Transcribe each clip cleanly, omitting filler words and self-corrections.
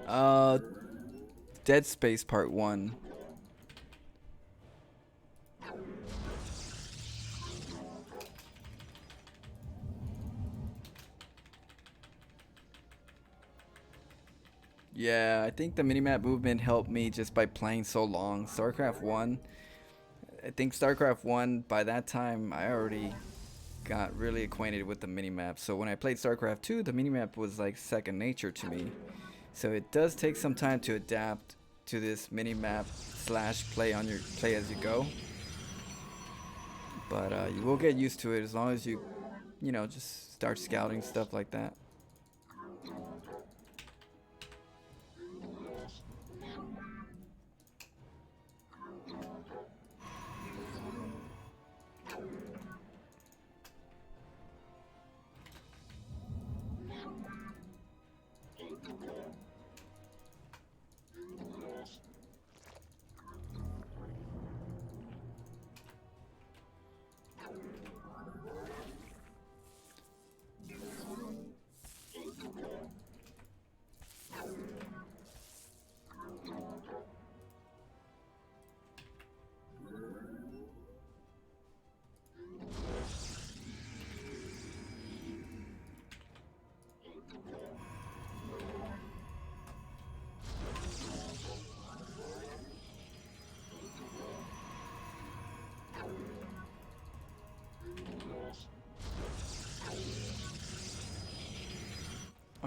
Uh, Dead Space Part 1. Yeah, I think the minimap movement helped me just by playing so long. StarCraft 1, I think StarCraft 1, by that time, I already got really acquainted with the minimap. So when I played StarCraft 2, the minimap was like second nature to me. So it does take some time to adapt to this minimap slash play on your play as you go. But you will get used to it as long as you just start scouting stuff like that.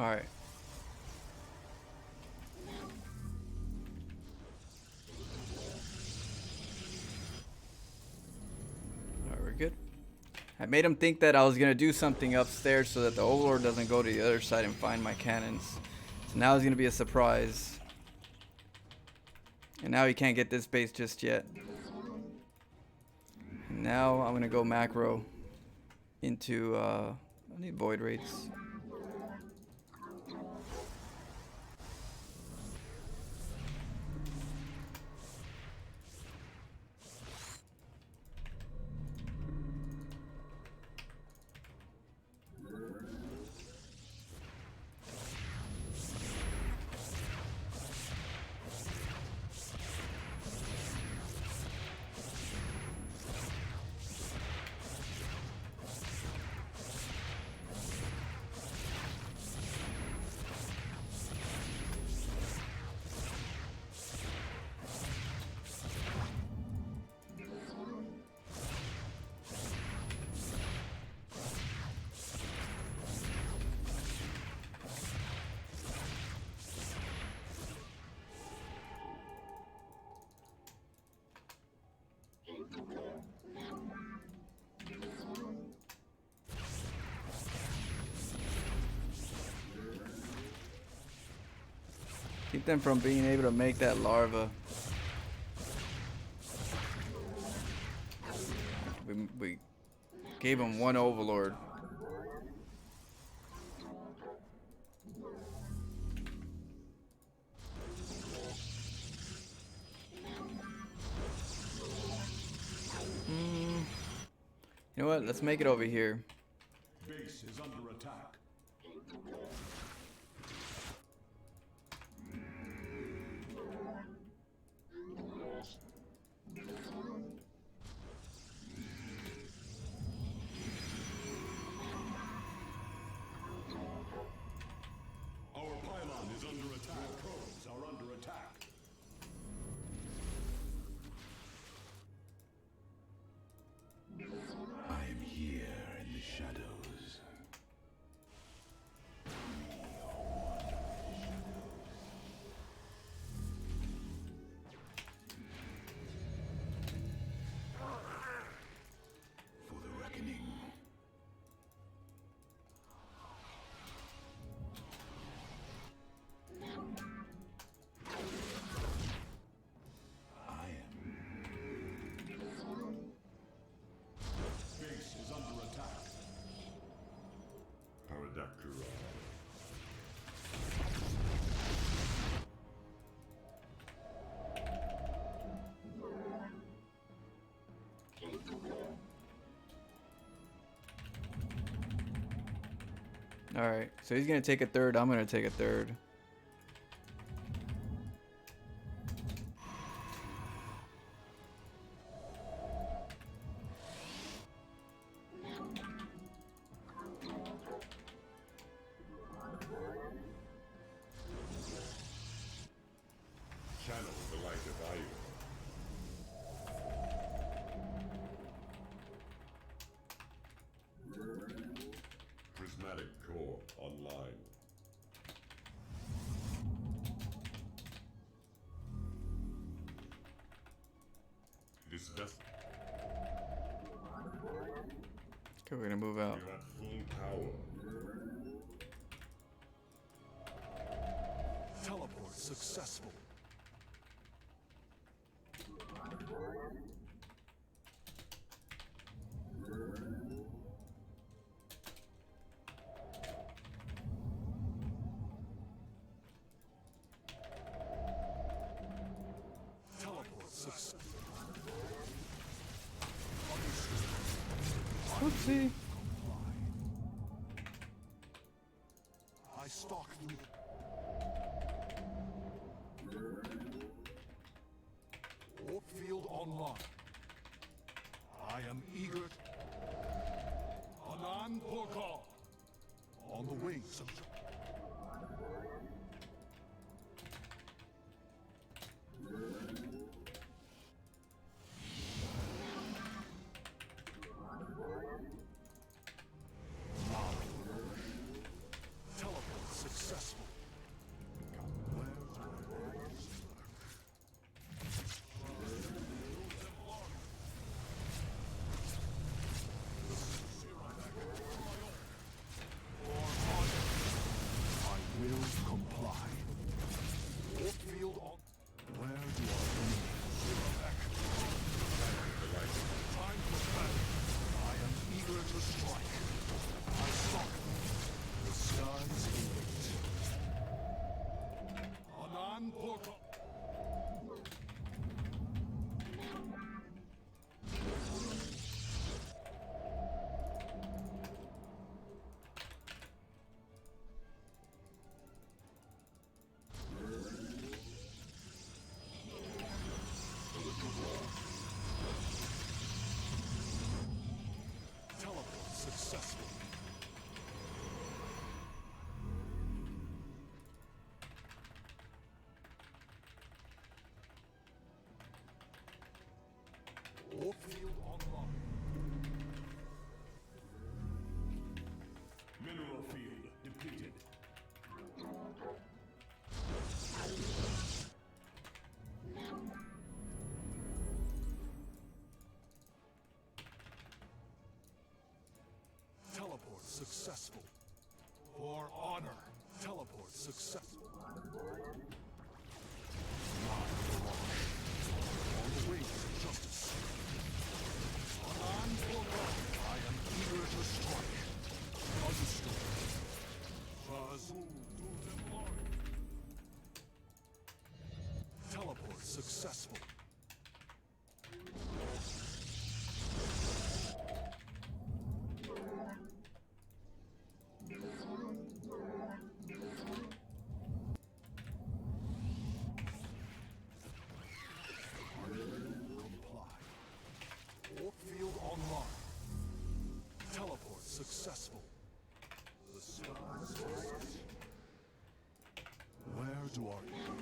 All right. All right, we're good. I made him think that I was gonna do something upstairs so that the Overlord doesn't go to the other side and find my cannons. So now it's gonna be a surprise. And now he can't get this base just yet. And now I'm gonna go macro into I need void rates. Keep them from being able to make that larva. We gave him one Overlord. You know what? Let's make it over here. Base is under attack. Our pylon is under attack. Probes are under attack. I am here in the shadows. For the reckoning. I am. Base is under attack. Paradactyl. Alright, so he's gonna take a third, I'm gonna take a third. online. This vessel, Okay, we're gonna move out. you're at full power. Teleport successful. Teleport successful. Oopsie. I stalk through. Warp field online. I am eager. Anan Porkal. On the wings of. Teleport successful. Where do I go? I will comply. Warp field on. Where do I go? Time for battle. I am eager to strike. I stalk. The skies await. Anan Portal. Teleport successful. Warp field online. Mineral field depleted. Teleport successful. For honor. Teleport successful. On the wings of justice. Anan Porkal. I am eager to strike. Understood. Shazul Dulcimlar. Teleport successful. Comply. Warp field online. Teleport successful. The stars. Where do I go?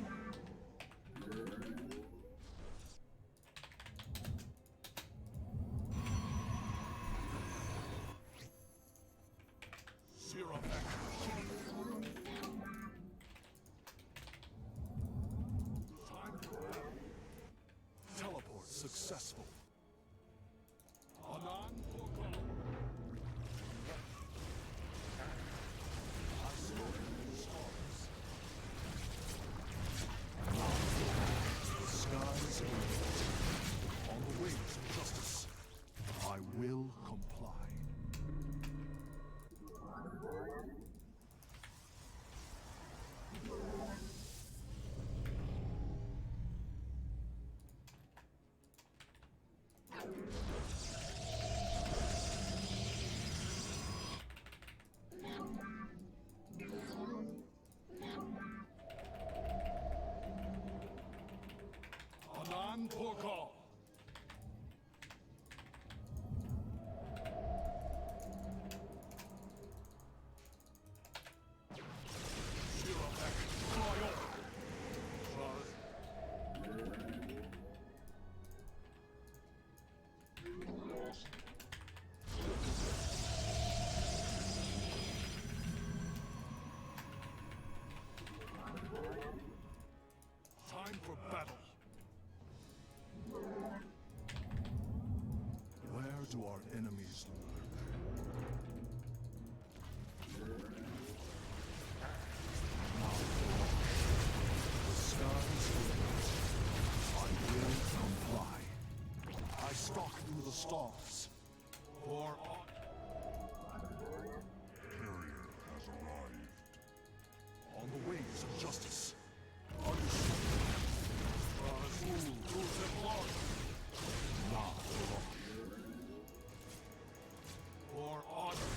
Serum Time to battle. Teleport successful. Anan Porkal. I smoke the stars. The skies await. On the wings of justice. I will comply. do our enemies the skies limit. I will comply. I stalk through the stars. For Carrier has arrived. On the wings of justice. Understood. Azul Templar. Not for honor.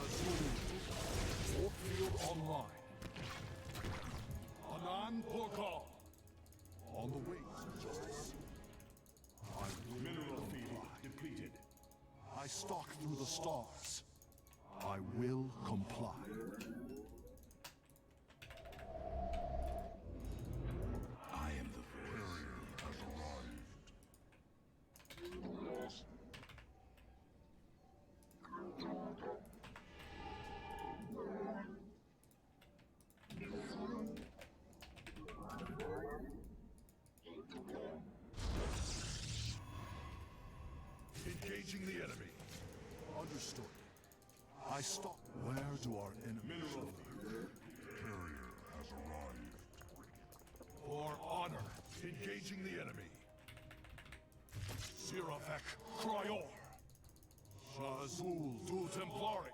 Azul. Warfield online. Anan Porkal. On the wings of justice. I will Mineral field comply. depleted. I stalk through the stars. I will comply. I am the Carrier has arrived. Engaging the enemy. Understood. I stalk. Where do our enemies live? Carrier has arrived. For honor. Engaging the enemy. Sirafek Cryor. Shazul Du Templari.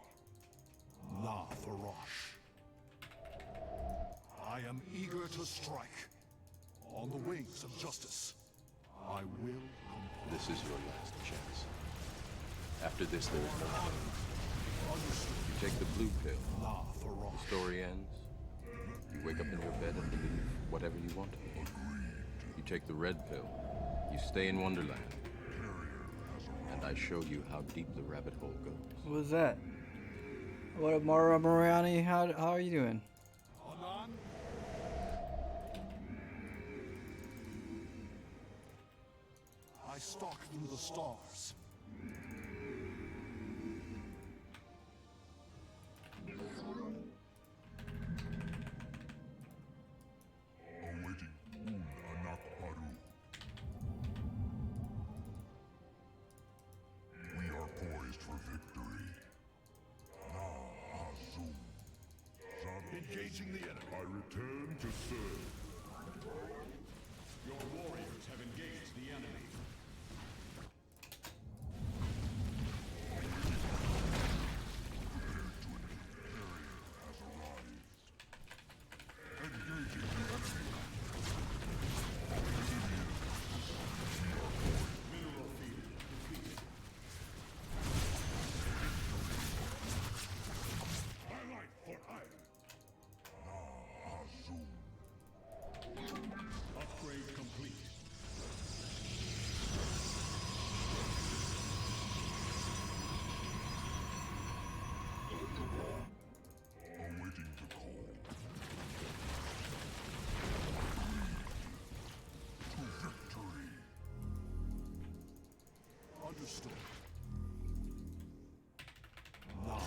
La Farosh. I am eager to strike. On the wings of justice. I will comply. This is your last chance. After this, there is no hope. Understood. You take the blue pill, La the Farosh. story ends. You wake up in your bed and believe whatever you want. You take the red pill, you stay in Wonderland. And I show you how deep the rabbit hole goes. What was that? What up, Mara Mariani? How are you doing? Anan. I stalk through the stars. Awaiting Anak Paru. We are poised for victory. Azul. Engaging the enemy. I return to serve. Your warriors have engaged the enemy. Engaging the enemy. Mineral field depleted. Highlight for iron. Azul. Upgrade complete. Awaiting the call. To victory. Understood. Now.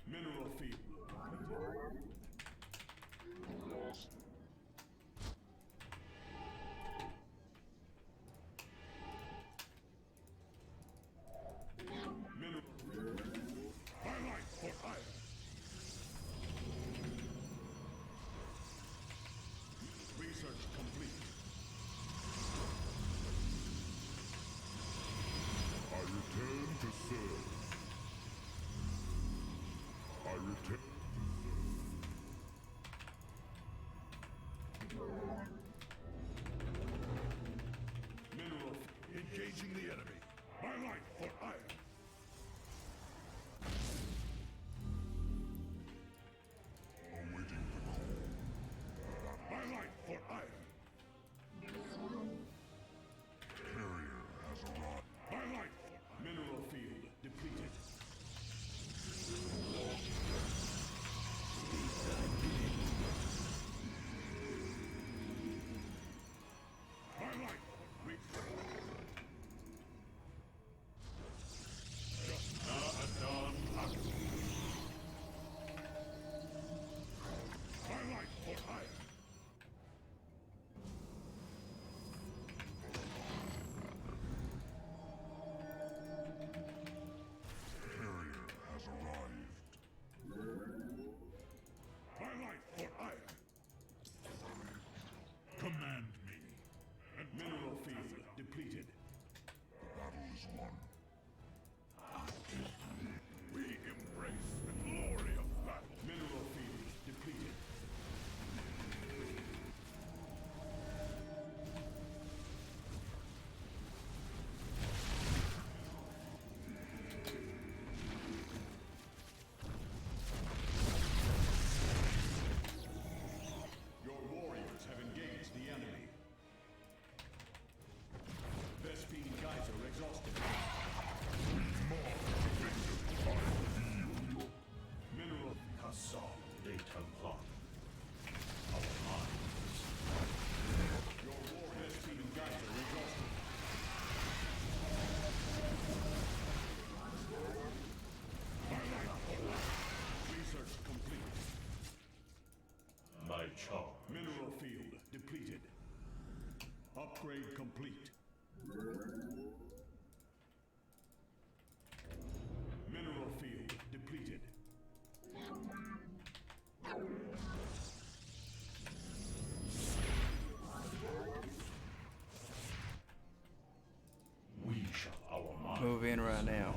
Mineral field depleted. Mineral Highlight for iron. charge. Mineral field depleted. Upgrade complete. Mineral field depleted. We shall our mind. Move in right now.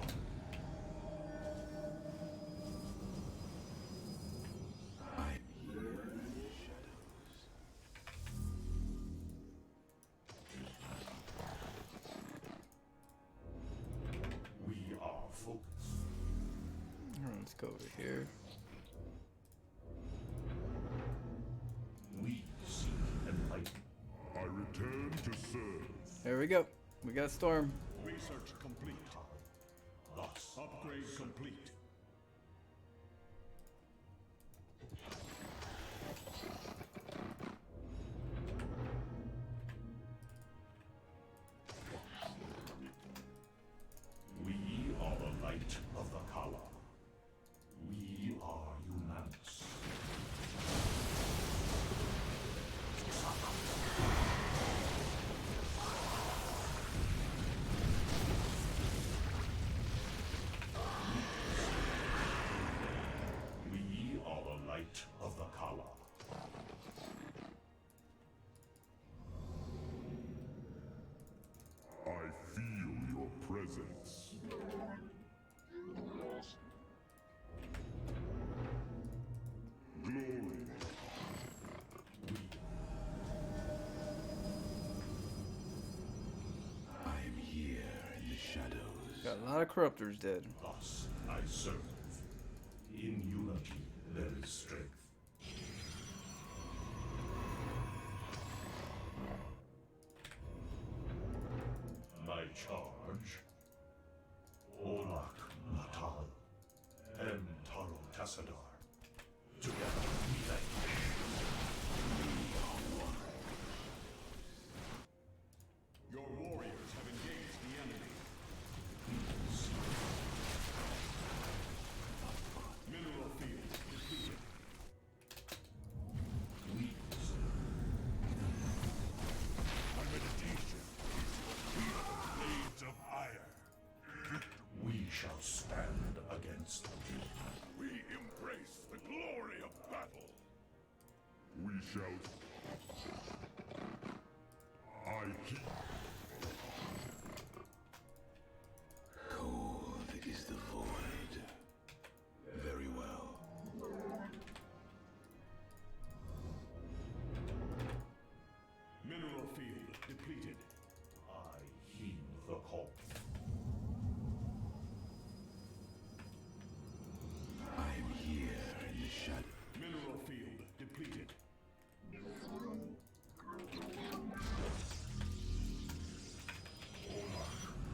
We are focused. Let's go over here. We seek enlightenment. I return to serve. There we go. We got Storm. Research complete. Thus, upgrade complete. We are the light of the Kala. We are unanimous. We are the light of the Kala. I feel your presence. Glory. I am here in the shadows. Got a lot of corruptors dead. Thus I serve. In unity there is strength. My charge. Olak Natal. M. Taro Tassadar. Together we vanquish. We are one. Your warriors have engaged the enemy. Mineral field depleted. We My meditation. Feel the blades of iron. We shall stand against them. We embrace the glory of battle. We shall. I keep. Cold is the void. Very well. Mineral field depleted. I heed the call. I am here in the shadow. Mineral field depleted.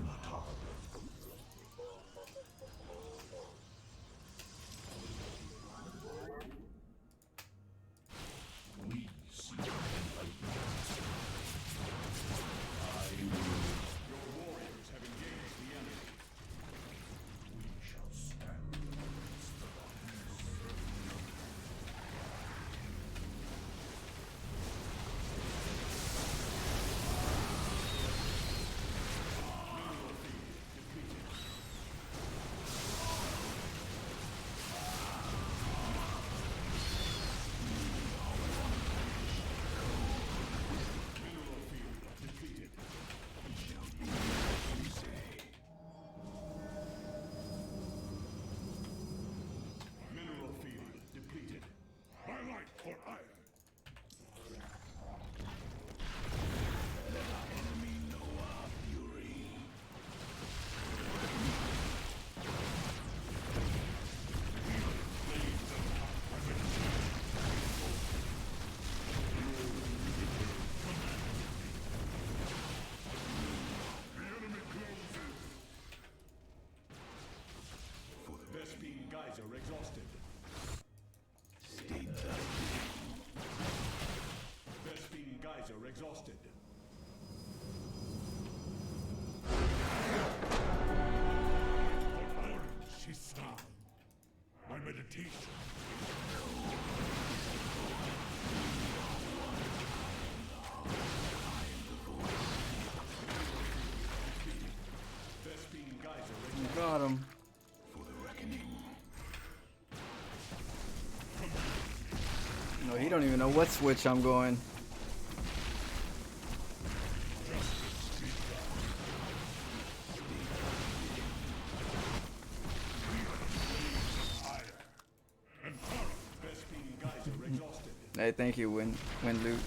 Natal. We seek enlightenment. I will. Your warriors have engaged the enemy. We shall stand against the Mineral field depleted. Mineral field depleted. Mineral field depleted. My light for iron. Enemy know our fury. The enemy closes. For the Vespine Geyser exhausted. Vespine Geyser exhausted. For iron she stand. My meditation. don't even know what switch I'm going. Hey, thank you, Win Loot.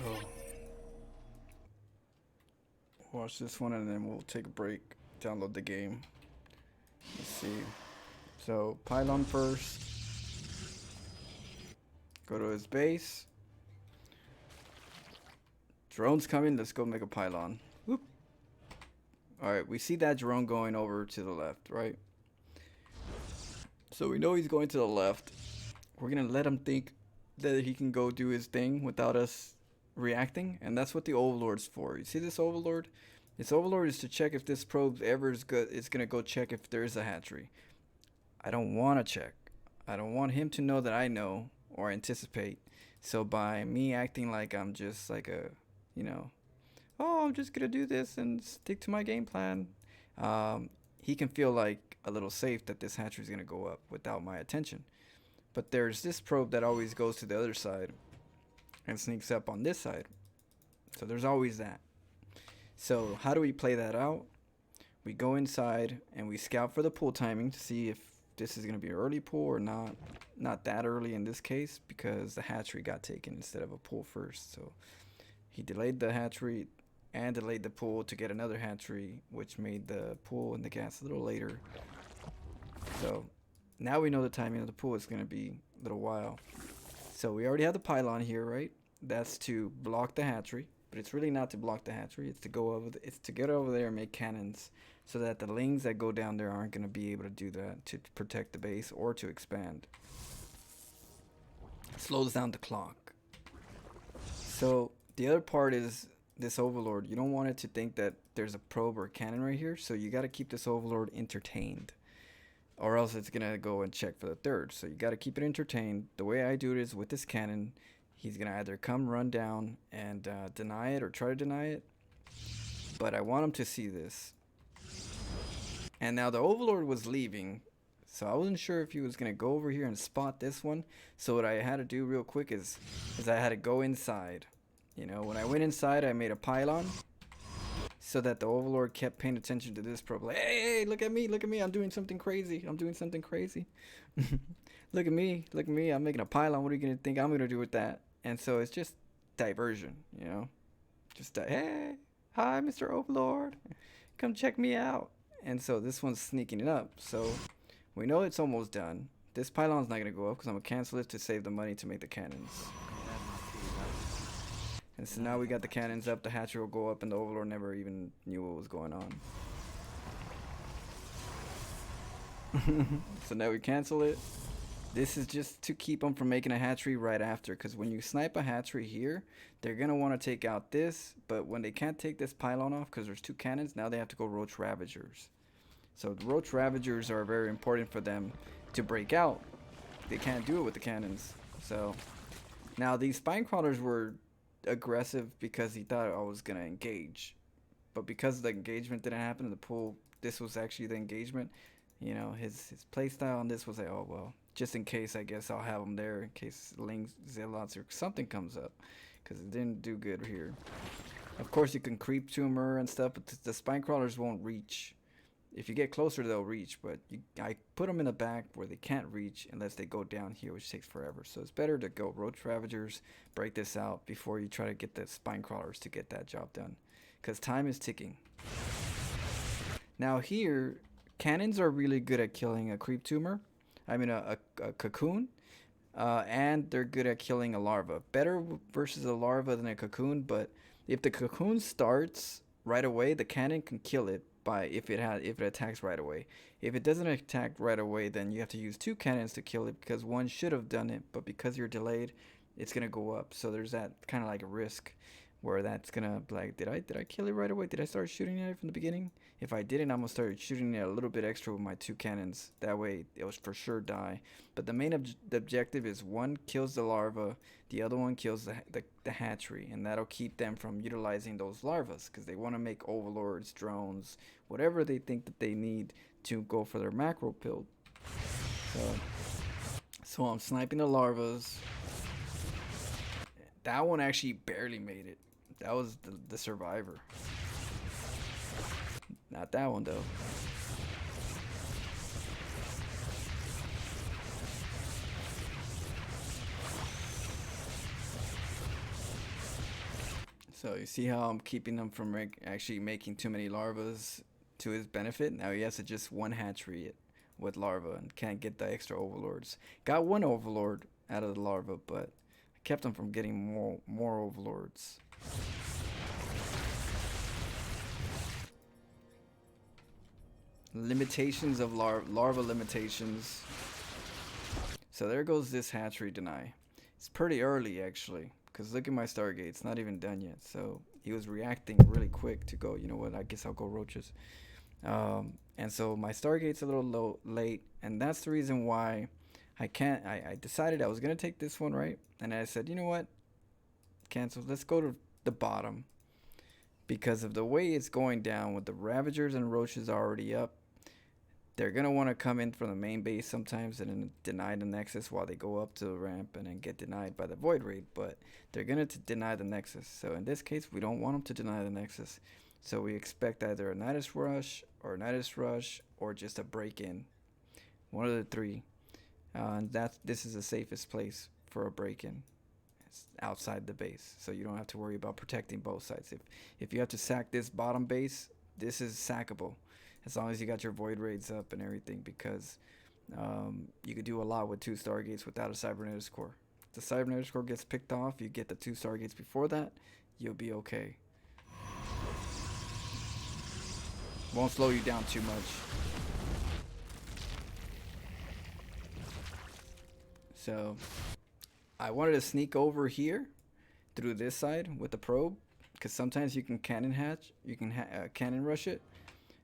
Oh. Watch this one and then we'll take a break. Download the game. Let's see. So, pylon first. Go to his base. Drone's coming. Let's go make a pylon. Whoop. Alright, we see that drone going over to the left, right? So we know he's going to the left. We're going to let him think that he can go do his thing without us reacting. And that's what the Overlord's for. You see this Overlord? This Overlord is to check if this probe ever is good. It's going to go check if there is a hatchery. I don't want to check. I don't want him to know that I know or anticipate. So by me acting like I'm just like a, you know, oh, I'm just going to do this and stick to my game plan. He can feel like a little safe that this hatchery is going to go up without my attention. But there's this probe that always goes to the other side and sneaks up on this side. So there's always that. So how do we play that out? We go inside and we scout for the pull timing to see if this is going to be an early pull or not. Not that early in this case because the hatchery got taken instead of a pull first. So he delayed the hatchery and delayed the pull to get another hatchery, which made the pull and the gas a little later. So now we know the timing of the pull is going to be a little while. So we already have the pylon here, right? That's to block the hatchery, but it's really not to block the hatchery. It's to go over. It's to get over there and make cannons, so that the lings that go down there aren't going to be able to do that to protect the base or to expand. It slows down the clock. So the other part is this Overlord. You don't want it to think that there's a probe or a cannon right here, so you got to keep this Overlord entertained, or else it's gonna go and check for the third. So you got to keep it entertained. The way I do it is with this cannon, he's gonna either come run down and deny it or try to deny it, but I want him to see this. And now the Overlord was leaving, so I wasn't sure if he was gonna go over here and spot this one. So what I had to do real quick is I had to go inside. You know, when I went inside, I made a pylon so that the Overlord kept paying attention to this probe. Like, hey, look at me, I'm doing something crazy. Look at me, I'm making a pylon. What are you gonna think I'm gonna do with that? And so it's just diversion, you know, just hey, hi, Mr. Overlord, come check me out. And so this one's sneaking it up. So we know it's almost done. This pylon's not gonna go up because I'm gonna cancel it to save the money to make the cannons. And so now we got the cannons up, the hatchery will go up, and the Overlord never even knew what was going on. So now we cancel it. This is just to keep them from making a hatchery right after, because when you snipe a hatchery here, they're going to want to take out this, but when they can't take this pylon off because there's two cannons, now they have to go Roach Ravagers. So the Roach Ravagers are very important for them to break out. They can't do it with the cannons. So now these spine crawlers were aggressive because he thought I was gonna engage, but because the engagement didn't happen in the pool, this was actually the engagement. You know, his play style on this was like, oh well, just in case, I guess I'll have him there in case Lings, Zealots, or something comes up, because it didn't do good here. Of course you can creep tumor and stuff, but the spine crawlers won't reach. If you get closer, they'll reach, but I put them in the back where they can't reach unless they go down here, which takes forever. So it's better to go Roach Ravagers, break this out before you try to get the spine crawlers to get that job done, because time is ticking. Now here, cannons are really good at killing a creep tumor. I mean a cocoon, and they're good at killing a larva. Better versus a larva than a cocoon, but if the cocoon starts right away, the cannon can kill it. If it attacks right away. If it doesn't attack right away, then you have to use two cannons to kill it, because one should have done it, but because you're delayed, it's gonna go up. So there's that kind of like a risk where that's gonna like, did I kill it right away? Did I start shooting at it from the beginning? If I didn't, I'm gonna start shooting it a little bit extra with my two cannons. That way it will for sure die. But the main objective is one kills the larva, the other one kills the hatchery, and that'll keep them from utilizing those larvas, because they want to make overlords, drones, whatever they think that they need to go for their macro So I'm sniping the larvas. That one actually barely made it. That was the survivor. Not that one though. So you see how I'm keeping him from actually making too many larvas to his benefit? Now he has to just one hatchery it with larva and can't get the extra overlords. Got one overlord out of the larva, but I kept him from getting more overlords. Limitations of larva limitations. So there goes this hatchery deny. It's pretty early actually, because look at my Stargate, it's not even done yet. So he was reacting really quick to go, you know what, I guess I'll go roaches. And so my Stargate's a little late, and that's the reason why I decided I was gonna take this one, right? And I said, you know what, cancel, let's go to the bottom, because of the way it's going down with the Ravagers and Roaches already up. They're going to want to come in from the main base sometimes and then deny the Nexus while they go up to the ramp and then get denied by the Void Raid. But they're going to deny the Nexus. So in this case, we don't want them to deny the Nexus. So we expect either a Nidus Rush or just a break-in. One of the three. And this is the safest place for a break-in. It's outside the base. So you don't have to worry about protecting both sides. If you have to sack this bottom base, this is sackable. As long as you got your Void Raids up and everything, because you could do a lot with 2 Stargates without a Cybernetics Core. If the Cybernetics Core gets picked off, you get the 2 Stargates before that, you'll be okay. Won't slow you down too much. So I wanted to sneak over here through this side with the probe, because sometimes you can cannon rush it.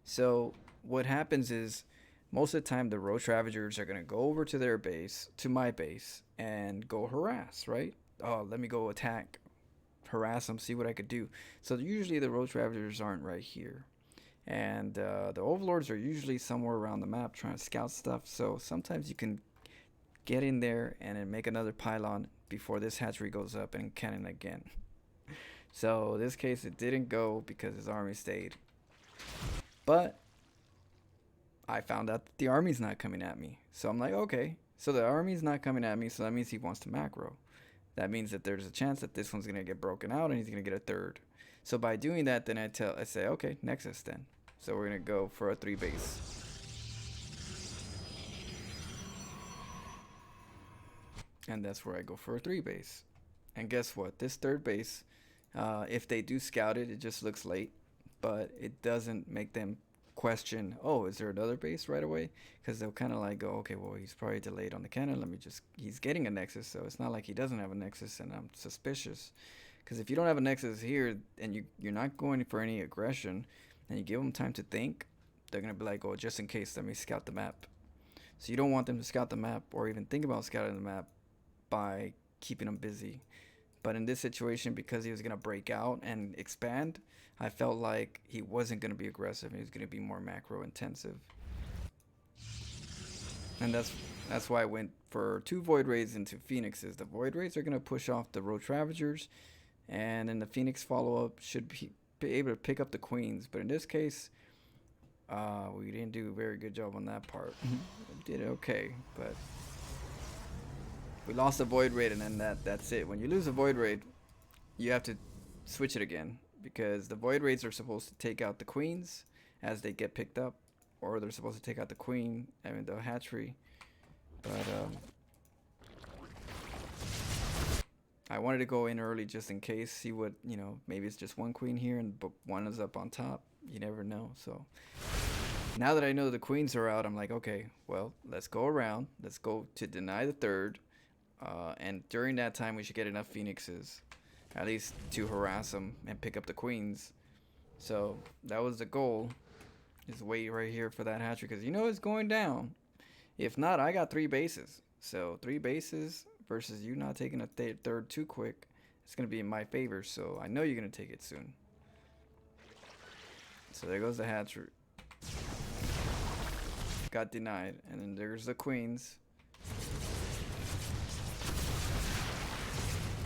So what happens is, most of the time the Roach Ravagers are going to go over to their base, to my base, and go harass, right? Oh, let me go attack, harass them, see what I could do. So usually the Roach Ravagers aren't right here. And the Overlords are usually somewhere around the map trying to scout stuff. So sometimes you can get in there and then make another pylon before this hatchery goes up and cannon again. So in this case it didn't go because his army stayed. But I found out that the army's not coming at me. So I'm like, okay, so the army's not coming at me, so that means he wants to macro. That means that there's a chance that this one's going to get broken out and he's going to get a third. So by doing that, then I say, okay, Nexus then. So we're going to go for a 3 base. And that's where I go for a 3 base. And guess what? This 3rd base, if they do scout it, it just looks late. But it doesn't make them question, oh, is there another base right away? Because they'll kind of like go, okay, well, he's probably delayed on the cannon. He's getting a Nexus, so it's not like he doesn't have a Nexus, and I'm suspicious. Because if you don't have a Nexus here, and you're not going for any aggression, and you give them time to think, they're going to be like, oh, just in case, let me scout the map. So you don't want them to scout the map, or even think about scouting the map by keeping them busy. But in this situation, because he was going to break out and expand, I felt like he wasn't going to be aggressive. He was going to be more macro intensive. And that's why I went for 2 Void Raids into Phoenixes. The Void Raids are going to push off the Roach Ravagers, and then the Phoenix follow-up should be able to pick up the Queens. But in this case, we didn't do a very good job on that part. We did okay, but we lost a Void Raid, and then that's it. When you lose a Void Raid, you have to switch it again, because the Void Raids are supposed to take out the Queens as they get picked up, or they're supposed to take out the hatchery. But I wanted to go in early just in case, see what, maybe it's just 1 queen here and one is up on top. You never know. So now that I know the queens are out, I'm like, okay, well, let's go around. Let's go to deny the 3rd. And during that time, we should get enough Phoenixes, at least to harass them and pick up the queens. So that was the goal, is wait right here for that hatchery, because it's going down. If not, I got 3 bases. So 3 bases versus you not taking a 3rd too quick, it's going to be in my favor. So I know you're going to take it soon. So there goes the hatchery. Got denied. And then there's the queens.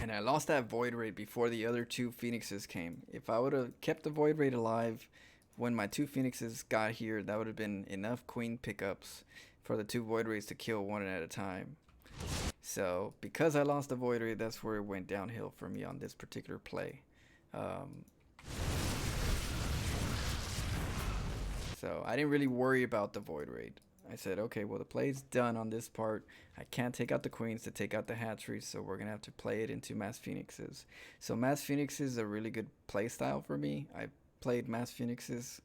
And I lost that void raid before the other two phoenixes came. If I would have kept the void raid alive when my two phoenixes got here, that would have been enough queen pickups for the two void raids to kill one at a time. So because I lost the void raid, that's where it went downhill for me on this particular play. So I didn't really worry about the void raid. I said, okay, well, the play's done on this part. I can't take out the queens to take out the hatcheries, so we're going to have to play it into mass phoenixes. So mass phoenixes is a really good play style for me. I played mass phoenixes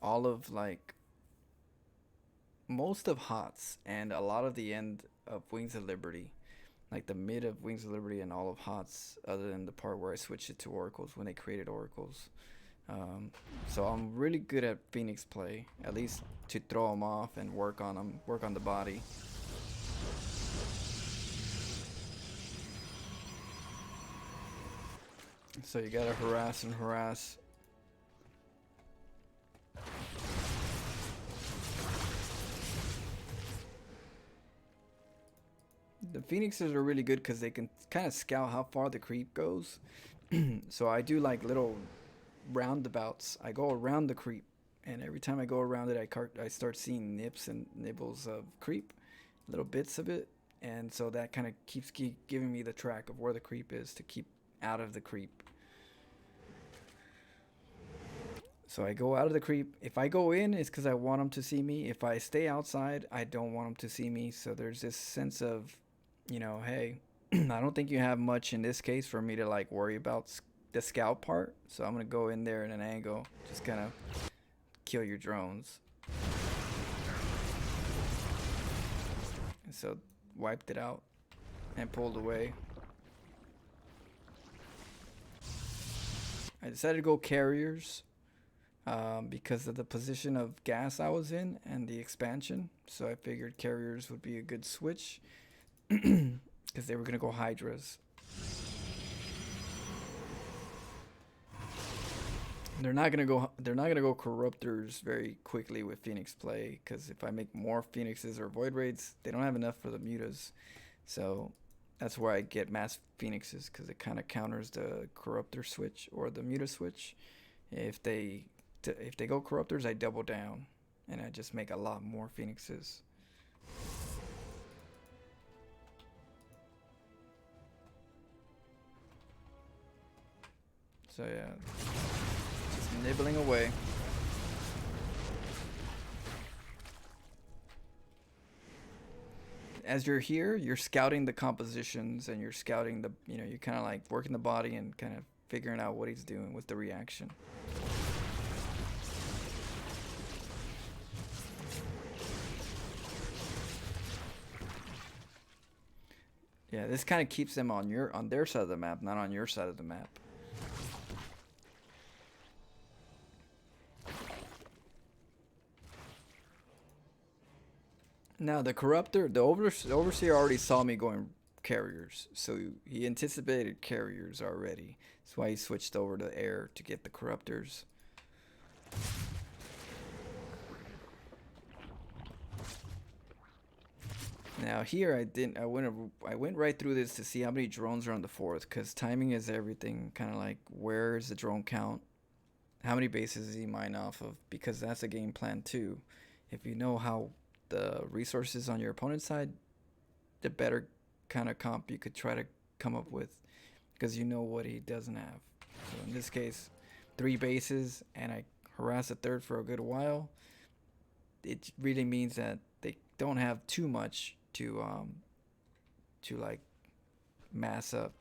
all of, like, most of HOTS and a lot of the end of Wings of Liberty. Like the mid of Wings of Liberty and all of HOTS, other than the part where I switched it to oracles when they created oracles. So I'm really good at Phoenix play, at least to throw them off and work on them, work on the body. So you gotta harass and harass. The Phoenixes are really good because they can kind of scout how far the creep goes. So I do like little roundabouts. I go around the creep, and every time I go around it, I start seeing nips and nibbles of creep, little bits of it, and so that kind of keeps giving me the track of where the creep is to keep out of the creep. So I go out of the creep. If I go in, it's because I want them to see me. If I stay outside, I don't want them to see me. So there's this sense of, you know, hey, I don't think you have much in this case for me to like worry about the scout part, so I'm gonna go in there in an angle, just kind of kill your drones. And so wiped it out and pulled away. I decided to go carriers because of the position of gas I was in and the expansion, so I figured carriers would be a good switch because they were gonna go hydras. They're not gonna go corruptors very quickly with Phoenix play, because if I make more Phoenixes or void raids, they don't have enough for the mutas. So that's where I get mass Phoenixes, because it kind of counters the corruptor switch or the muta switch. If they go corruptors, I double down and I just make a lot more Phoenixes. So yeah, just nibbling away. As you're here, you're scouting the compositions and you're scouting the, you know, you're kind of like working the body and kind of figuring out what he's doing with the reaction. Yeah, this kind of keeps them on their side of the map, not on your side of the map. Now the corruptor, the overseer already saw me going carriers, so he anticipated carriers already. That's why he switched over to air to get the corruptors. Now here I went right through this to see how many drones are on the 4th, because timing is everything. Kind of like, where is the drone count? How many bases is he mine off of? Because that's a game plan too. If you know how the resources on your opponent's side, the better kind of comp you could try to come up with, because you know what he doesn't have. So in this case, 3 bases, and I harass a 3rd for a good while. It really means that they don't have too much to like mass up.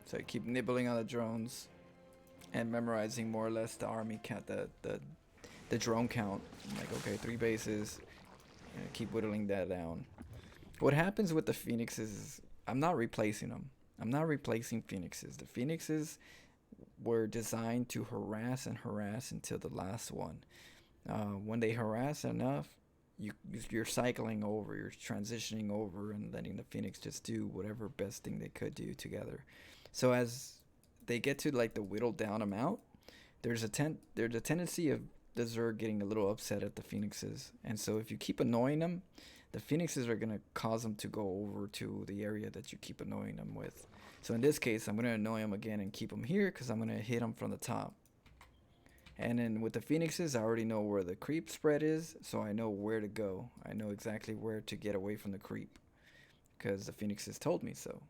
So I keep nibbling on the drones and memorizing more or less the army count, the drone count. I'm like, okay, 3 bases, and I keep whittling that down. What happens with the Phoenixes is I'm not replacing them. I'm not replacing Phoenixes. The Phoenixes were designed to harass and harass until the last one. When they harass enough, you're cycling over, you're transitioning over and letting the Phoenix just do whatever best thing they could do together. So as they get to like the whittled down amount, there's a tendency of the Zerg getting a little upset at the Phoenixes, and so if you keep annoying them, the Phoenixes are gonna cause them to go over to the area that you keep annoying them with. So in this case, I'm gonna annoy them again and keep them here because I'm gonna hit them from the top. And then with the Phoenixes, I already know where the creep spread is, so I know where to go. I know exactly where to get away from the creep because the Phoenixes told me so.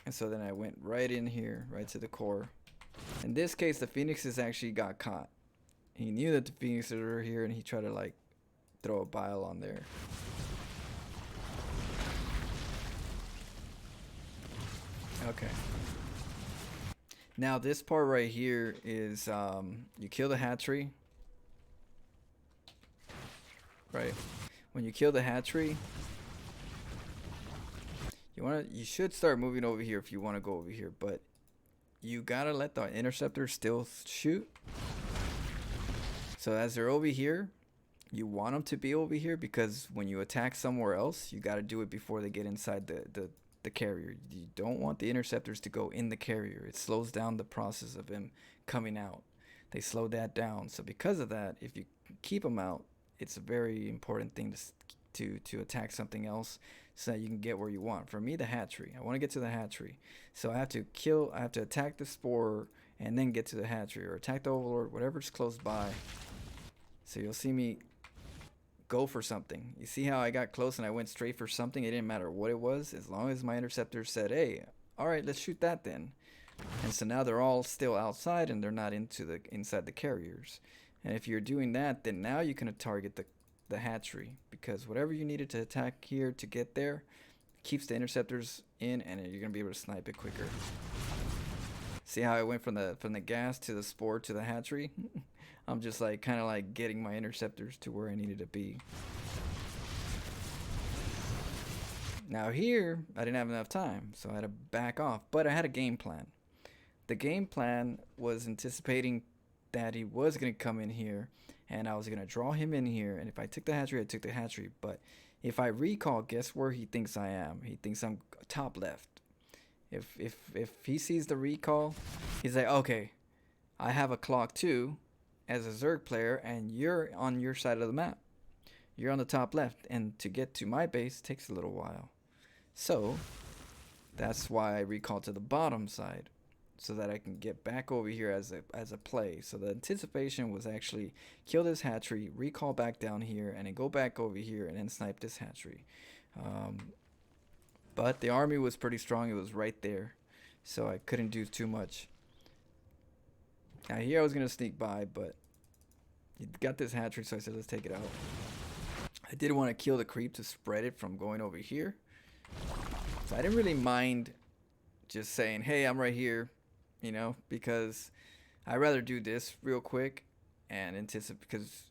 And so then I went right in here, right to the core. In this case, the Phoenixes actually got caught. He knew that the Phoenixes were here and he tried to like throw a bile on there. Okay. Now this part right here is you kill the hatchery. Right. When you kill the hatchery, you should start moving over here if you want to go over here, but you gotta let the interceptors still shoot. So as they're over here, you want them to be over here because when you attack somewhere else, you gotta do it before they get inside the carrier. You don't want the interceptors to go in the carrier. It slows down the process of them coming out. They slow that down. So because of that, if you keep them out, it's a very important thing to attack something else so that you can get where you want. For me, the hatchery. I want to get to the hatchery. So I have to attack the spore and then get to the hatchery, or attack the overlord, whatever's close by. So you'll see me go for something. You see how I got close and I went straight for something? It didn't matter what it was, as long as my interceptor said, hey, all right, let's shoot that then. And so now they're all still outside and they're not inside the carriers. And if you're doing that, then now you can target the hatchery, because whatever you needed to attack here to get there keeps the interceptors in, and you're gonna be able to snipe it quicker. See how I went from the gas to the spore to the hatchery? I'm just like kind of like getting my interceptors to where I needed to be. Now here, I didn't have enough time, so I had to back off, but I had a game plan. The game plan was anticipating that he was going to come in here, and I was going to draw him in here, and if I took the hatchery, I took the hatchery. But if I recall, guess where he thinks I am? He thinks I'm top left. If he sees the recall, he's like, okay, I have a clock too as a Zerg player, and you're on your side of the map. You're on the top left, and to get to my base takes a little while. So that's why I recall to the bottom side, so that I can get back over here as a play. So the anticipation was actually kill this hatchery, recall back down here, and then go back over here and then snipe this hatchery. But the army was pretty strong. It was right there, so I couldn't do too much. Now here I was gonna sneak by, but you got this hatchery, so I said let's take it out. I did want to kill the creep to spread it from going over here, so I didn't really mind just saying, hey, I'm right here, you know, because I'd rather do this real quick and anticipate, because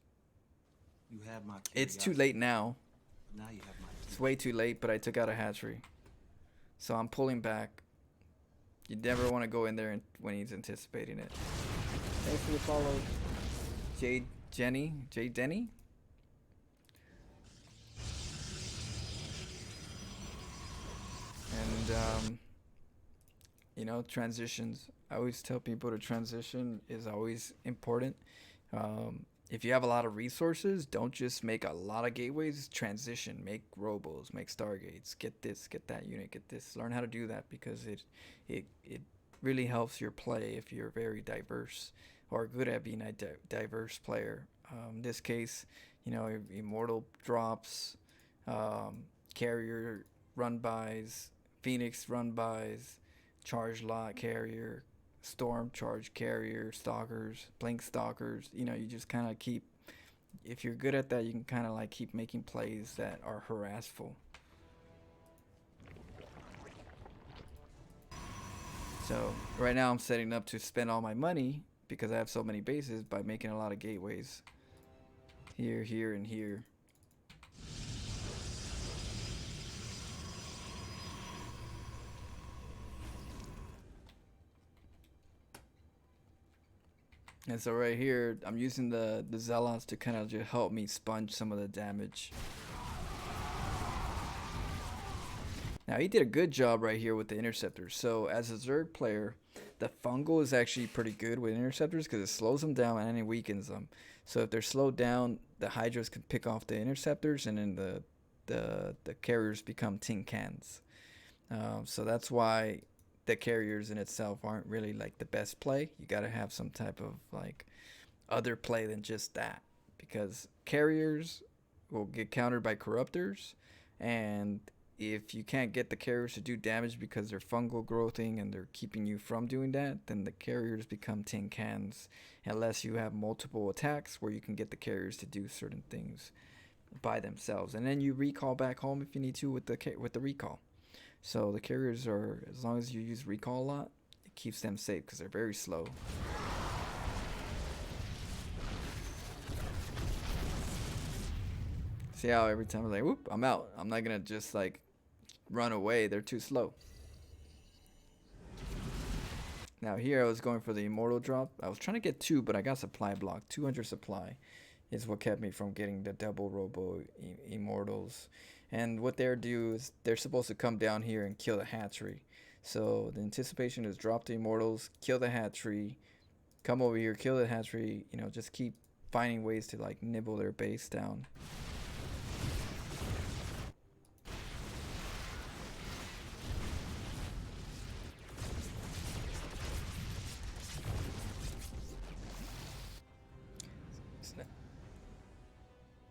You have my it's too curiosity. late now. Now you have my It's way too late, but I took out a hatchery, so I'm pulling back. You never want to go in there when he's anticipating it. Thanks for the follow, Jade Denny. And you know, transitions. I always tell people to transition is always important. If you have a lot of resources, don't just make a lot of gateways. Transition, make robos, make stargates, get this, get that unit, get this. Learn how to do that, because it really helps your play if you're very diverse or good at being a diverse player. In this case, you know, immortal drops, carrier run-bys, phoenix run-bys, charge lot carrier, storm charge carrier, stalkers, blink stalkers. You know, you just kind of keep, if you're good at that, you can kind of like keep making plays that are harassful. So right now I'm setting up to spend all my money, because I have so many bases, by making a lot of gateways here, here, and here. And so right here, I'm using the zealots to kind of just help me sponge some of the damage. Now he did a good job right here with the interceptors. So as a Zerg player, the fungal is actually pretty good with interceptors because it slows them down and it weakens them. So if they're slowed down, the Hydras can pick off the interceptors, and then the carriers become tin cans. So that's why the carriers in itself aren't really like the best play. You got to have some type of like other play than just that, because carriers will get countered by corruptors, and if you can't get the carriers to do damage because they're fungal growthing and they're keeping you from doing that, then the carriers become tin cans, unless you have multiple attacks where you can get the carriers to do certain things by themselves, and then you recall back home if you need to with the recall. So the carriers are, as long as you use recall a lot, it keeps them safe because they're very slow. See how every time I'm like, whoop, I'm out. I'm not gonna just like run away. They're too slow. Now here I was going for the immortal drop. I was trying to get 2, but I got supply block. 200 supply is what kept me from getting the double robo immortals. And what they're do is they're supposed to come down here and kill the hatchery. So the anticipation is drop the immortals, kill the hatchery, come over here, kill the hatchery. You know, just keep finding ways to like nibble their base down.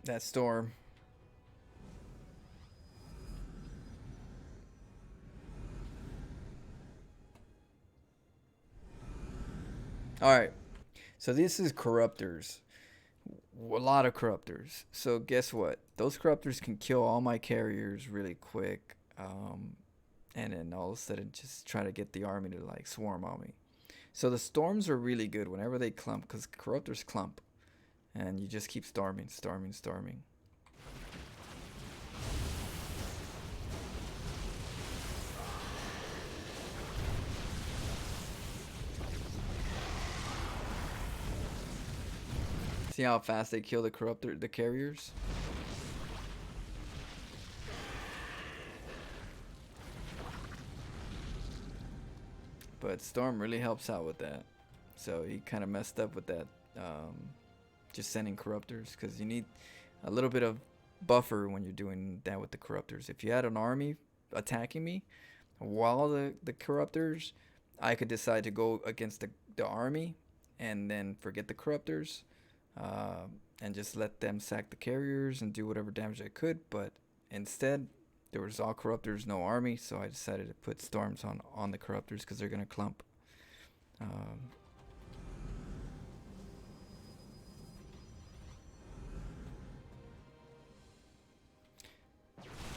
That storm. Alright, so this is corruptors. A lot of corruptors. So guess what? Those corruptors can kill all my carriers really quick. And then all of a sudden just try to get the army to like swarm on me. So the storms are really good whenever they clump, because corruptors clump. And you just keep storming, storming, storming. See how fast they kill the carriers? But Storm really helps out with that. So he kind of messed up with that. Just sending corruptors, because you need a little bit of buffer when you're doing that with the corruptors. If you had an army attacking me while the corruptors, I could decide to go against the army and then forget the corruptors, and just let them sack the carriers and do whatever damage I could. But instead, there was all corruptors, no army, so I decided to put storms on the corruptors because they're gonna clump.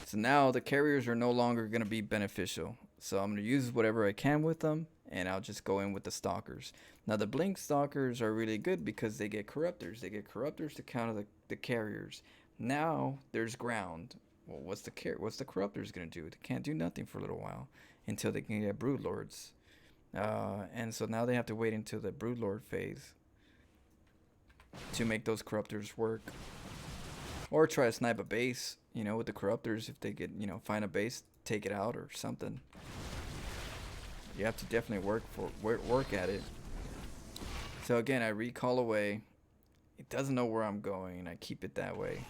So now the carriers are no longer going to be beneficial. So I'm going to use whatever I can with them, and I'll just go in with the stalkers. Now the blink stalkers are really good because they get corruptors. They get corruptors to counter the carriers. Now there's ground. Well, what's the corruptors going to do? They can't do nothing for a little while until they can get broodlords. And so now they have to wait until the broodlord phase to make those corruptors work. Or try to snipe a base, you know, with the corruptors. If they get, you know, find a base, take it out or something. You have to definitely work at it. So again, I recall away. It doesn't know where I'm going, and I keep it that way.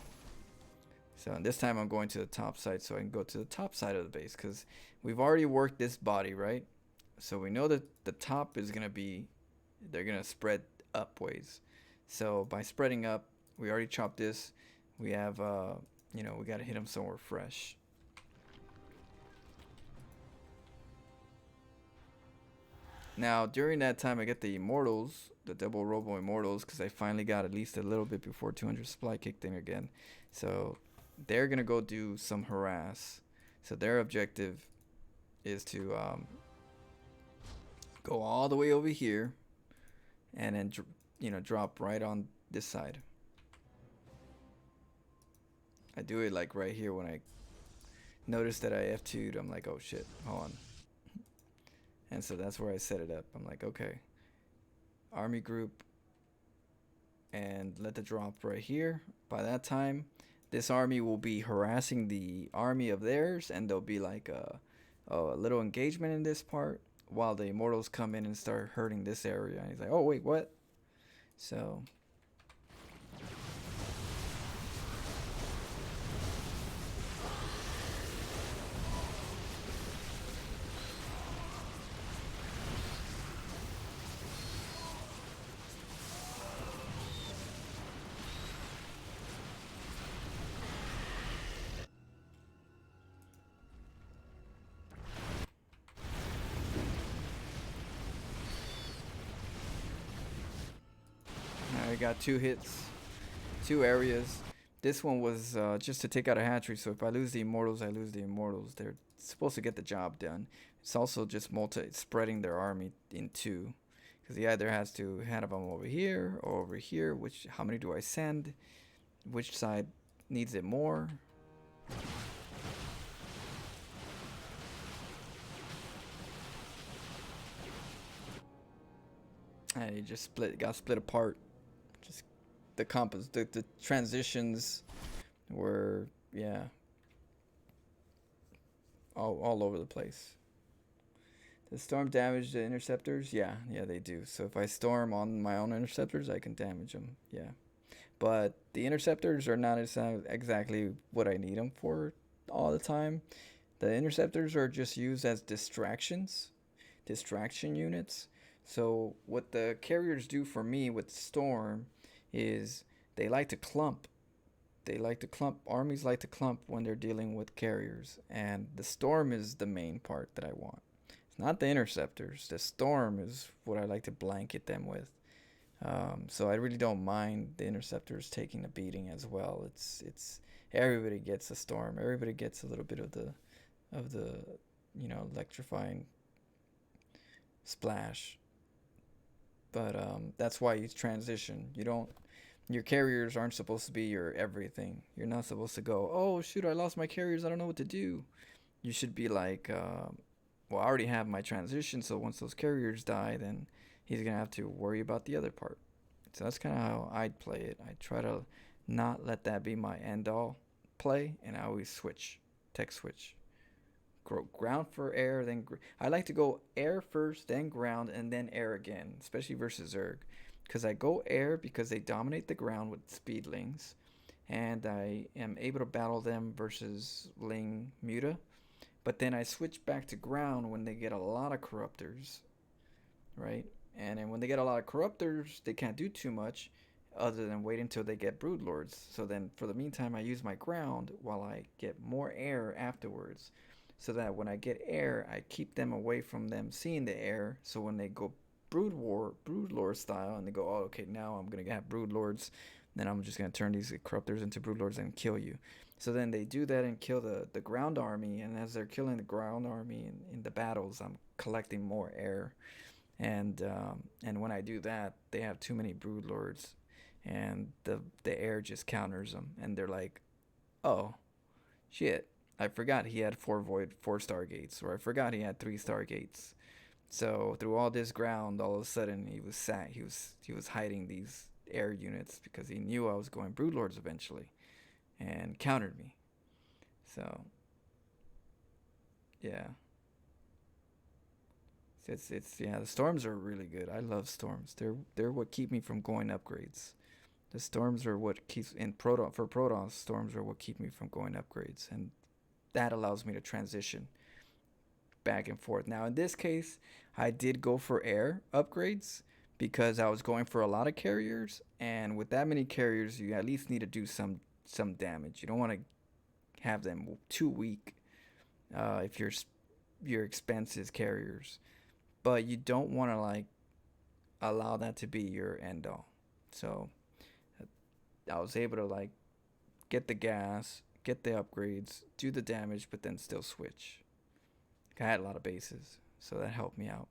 So this time I'm going to the top side, so I can go to the top side of the base, because we've already worked this body, right? So we know that the top is going to be, they're going to spread up ways. So by spreading up, we already chopped this. We have, you know, we got to hit them somewhere fresh. Now, during that time, I get the Immortals, the double Robo Immortals, because I finally got at least a little bit before 200 supply kicked in again. So they're going to go do some harass. So their objective is to go all the way over here and then, you know, drop right on this side. I do it like right here when I notice that I F2'd. I'm like, oh shit, hold on. And so that's where I set it up. I'm like, okay, army group, and let the drop right here. By that time, this army will be harassing the army of theirs, and there'll be like a little engagement in this part while the immortals come in and start hurting this area. And he's like, oh wait, what? So I got 2 hits, 2 areas. This one was just to take out a hatchery, so if I lose the immortals, I lose the immortals. They're supposed to get the job done. It's also just spreading their army in 2, because he either has to have them over here or over here. How many do I send? Which side needs it more? And he just got split apart. Just the transitions were, yeah, all over the place. Does storm damage the interceptors? Yeah, they do. So if I storm on my own interceptors, I can damage them. Yeah, but the interceptors are not exactly what I need them for all the time. The interceptors are just used as distraction units. So what the carriers do for me with storm is they like to clump. Armies like to clump when they're dealing with carriers, and the storm is the main part that I want. It's not the interceptors. The storm is what I like to blanket them with. So I really don't mind the interceptors taking a beating as well. It's everybody gets a storm. Everybody gets a little bit of the electrifying splash. But that's why you transition. Your carriers aren't supposed to be your everything. You're not supposed to go, oh shoot, I lost my carriers, I don't know what to do. You should be like, well, I already have my transition, so once those carriers die, then he's gonna have to worry about the other part. So that's kind of how I'd play it. I try to not let that be my end all play, and I always switch, tech switch. Ground for air, then I like to go air first, then ground, and then air again, especially versus Zerg, because I go air because they dominate the ground with speedlings, and I am able to battle them versus Ling Muta. But then I switch back to ground when they get a lot of corruptors, right? And then when they get a lot of corruptors, they can't do too much other than wait until they get broodlords. So then for the meantime, I use my ground while I get more air afterwards, so that when I get air, I keep them away from them seeing the air. So when they go broodlord style, and they go, oh, okay, now I'm gonna have broodlords, then I'm just gonna turn these corruptors into broodlords and kill you. So then they do that and kill the ground army, and as they're killing the ground army in the battles, I'm collecting more air, and when I do that, they have too many broodlords, and the air just counters them, and they're like, oh, shit. I forgot he had 4 stargates, or I forgot he had 3 stargates. So through all this ground, all of a sudden he was hiding these air units because he knew I was going broodlords eventually, and countered me. So yeah, it's yeah. The storms are really good. I love storms. They're what keep me from going upgrades. The storms are what keeps for Protoss. Storms are what keep me from going upgrades, and that allows me to transition back and forth. Now in this case, I did go for air upgrades because I was going for a lot of carriers, and with that many carriers, you at least need to do some damage. You don't want to have them too weak if your expense is carriers, but you don't want to like allow that to be your end all. So I was able to like get the gas, get the upgrades, do the damage, but then still switch. I had a lot of bases, so that helped me out.